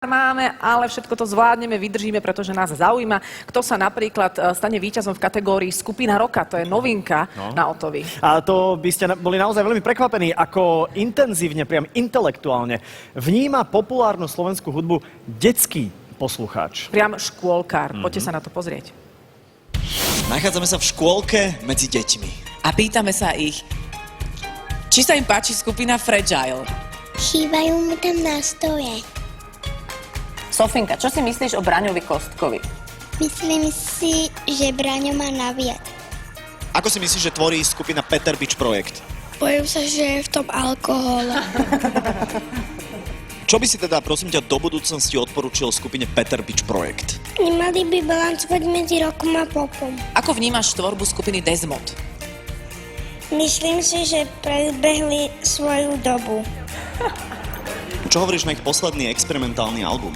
máme, ale všetko to zvládneme, vydržíme, pretože nás zaujíma, kto sa napríklad stane víťazom v kategórii Skupina roka. To je novinka na Otovi. A to by ste boli naozaj veľmi prekvapení, ako intenzívne, priam intelektuálne vníma populárnu slovenskú hudbu detský poslucháč. Priam škôlkár. Poďte sa na to pozrieť. Nachádzame sa v škôlke medzi deťmi. A pýtame sa ich, či sa im páči skupina Fragile. Chýbajú mu tam nástroje. Sofinka, čo si myslíš o Braňovi Kostkovi? Myslím si, že Braňo má naviac. Ako si myslíš, že tvorí skupina Peter Bič Projekt? Bojím sa, že je v tom alkohol. Čo by si teda, prosím ťa, do budúcnosti odporúčil skupine Peter Bič Projekt? Nemali by balancovať medzi rokom a popom. Ako vnímaš tvorbu skupiny Desmod? Myslím si, že predbehli svoju dobu. Čo hovoríš na ich posledný experimentálny album?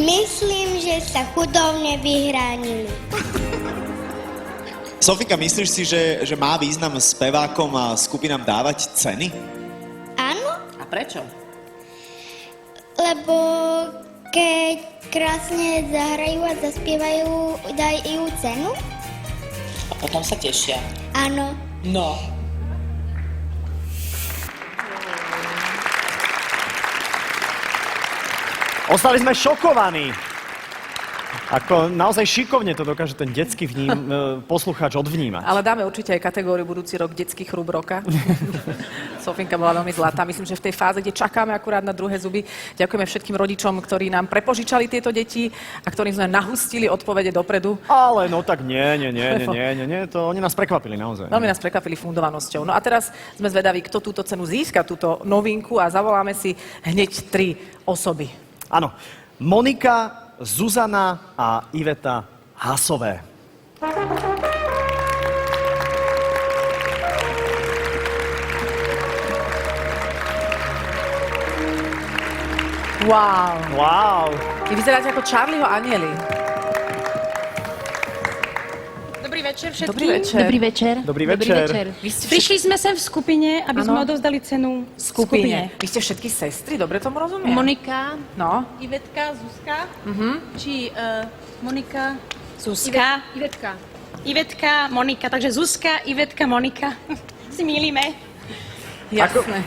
Myslím, že sa chudobne vyhránili. Sofika, myslíš si, že má význam spevákom a skupinám dávať ceny? Áno, A prečo? lebo keď krásne zahrajú a zaspievajú, dajú cenu? A potom sa tešia. Áno. No. Ostali sme šokovaní. Ako naozaj šikovne to dokáže ten detský poslucháč odvnímať. Ale dáme určite aj kategóriu budúci rok detský chrub roka. Sofinka bola veľmi zlatá. Myslím, že v tej fáze, kde čakáme akurát na druhé zuby, ďakujeme všetkým rodičom, ktorí nám prepožičali tieto deti a ktorým sme nahustili odpovede dopredu. Ale no tak nie, to oni nás prekvapili naozaj. Veľmi nás prekvapili fundovanosťou. No a teraz sme zvedaví, kto túto cenu získa, túto novinku, a zavoláme si hneď 3 osoby. Áno, Monika, Zuzana a Iveta Hasové. Wow. Wow. Vy vyzeráte ako Charlieho anieli. Dobrý večer všetkým. Dobrý večer. Dobrý večer. Dobrý večer. Vy ste Prišli sme sem v skupine, aby sme Áno. odovzdali cenu skupine. Vy ste všetky sestry, dobre tomu rozumiem? Monika, No, Ivetka, Zuzka, či Monika, Zuzka, Ivetka, Monika, takže Zuzka, Ivetka, Monika. Si mýlime. jasné.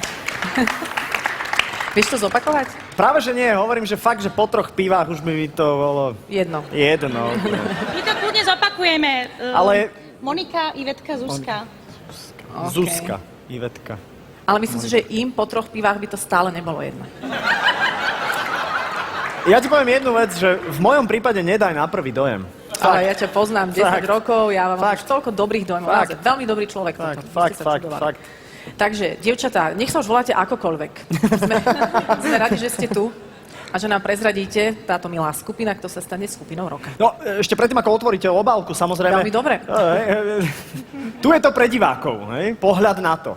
Vieš to zopakovať? Práve, že nie, hovorím, že fakt, že po 3 pivách už by mi to bolo Jedno. jedno. My to kľudne zopakujeme. Ale- Monika, Ivetka, Zuzka. Zuzka, Ivetka. Ale myslím si, že im po 3 pivách by to stále nebolo jedno. Ja ti poviem jednu vec, že v mojom prípade nedaj na prvý dojem. Ale ja ťa poznám 10 Fakt. rokov, ja mám Fakt. už toľko dobrých dojmov. Fakt. Naozaj, veľmi dobrý človek. toto. Vy ste sa čudovali. Fakt. Takže, dievčatá, nech sa už voláte akokoľvek. Sme radi, že ste tu a že nám prezradíte, táto milá skupina, kto sa stane skupinou roka. No, ešte predtým, ako otvoríte obálku, samozrejme. Veľmi dobre. Tu je to pre divákov, hej? Pohľad na to.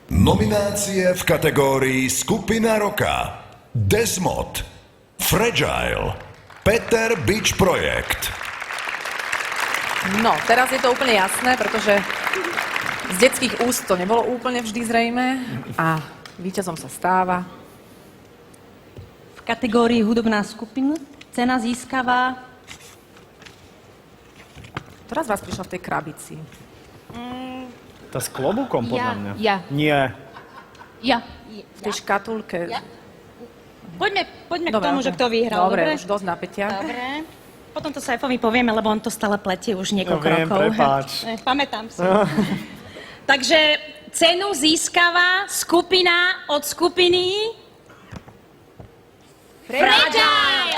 Nominácie v kategórii Skupina roka. Desmod, Fragile, Peter Bič Projekt. No, teraz je to úplne jasné, pretože z detských úst to nebolo úplne vždy zrejmé a víťazom sa stáva. V kategórii hudobná skupina cena získava... Ktorá z vás prišla v tej krabici? Tá s klobúkom, podľa mňa. Ja. Nie. Ja. V tej škatulke? Poďme k tomu, že kto vyhral. Dobre, už dosť napätia. Dobre. Potom to Saifovi povieme, lebo on to stále pletie už niekoľko Viem, rokov. prepáč. Pamätám si. Takže cenu získava skupina od skupiny Fragile.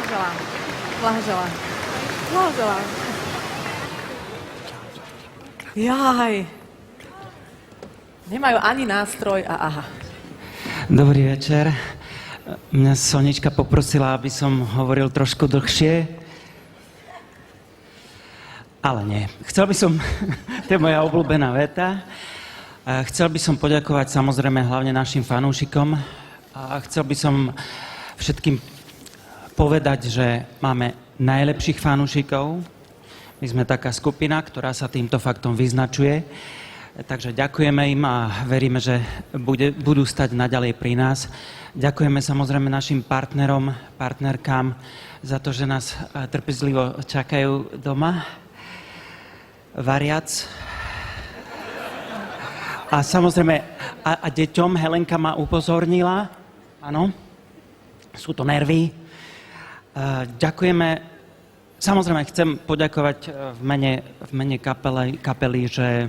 Blahoželám. Blahoželám. Blahoželám. Jaj. Nemajú ani nástroj a aha. Dobrý večer. Mňa Sonička poprosila, aby som hovoril trošku dlhšie. Ale nie. Chcel by som, to je moja obľúbená veta, chcel by som poďakovať samozrejme hlavne našim fanúšikom a chcel by som všetkým povedať, že máme najlepších fanúšikov. My sme taká skupina, ktorá sa týmto faktom vyznačuje. Takže ďakujeme im a veríme, že budú stať naďalej pri nás. Ďakujeme samozrejme našim partnerom, partnerkám za to, že nás trpezlivo čakajú doma, variac. A samozrejme, a deťom Helenka ma upozornila, áno, sú to nervy. Ďakujeme, samozrejme chcem poďakovať v mene kapely, že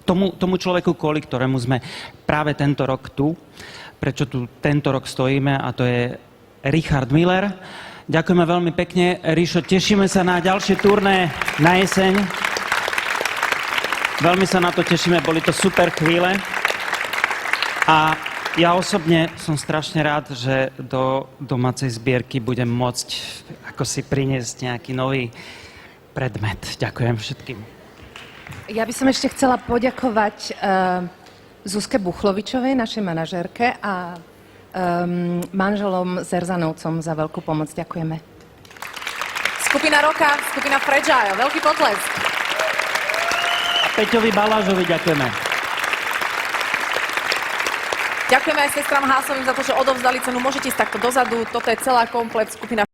tomu človeku, kvôli ktorému sme práve tento rok tu, prečo tu tento rok stojíme, a to je Richard Miller. Ďakujeme veľmi pekne. Ríšo, tešíme sa na ďalšie turné na jeseň. Veľmi sa na to tešíme, boli to super chvíle. A ja osobne som strašne rád, že do domácej zbierky budem môcť ako si priniesť nejaký nový predmet. Ďakujem všetkým. Ja by som ešte chcela poďakovať Zuzke Buchlovičovej, našej manažérke, a manželom Zerzanovcom za veľkú pomoc. Ďakujeme. Skupina Roka, skupina Fragile, veľký potlesk. A Peťovi Balážovi ďakujeme. Ďakujeme aj sestram Hásovým za to, že odovzdali cenu. Môžete ísť takto dozadu. Toto je celá komplet skupina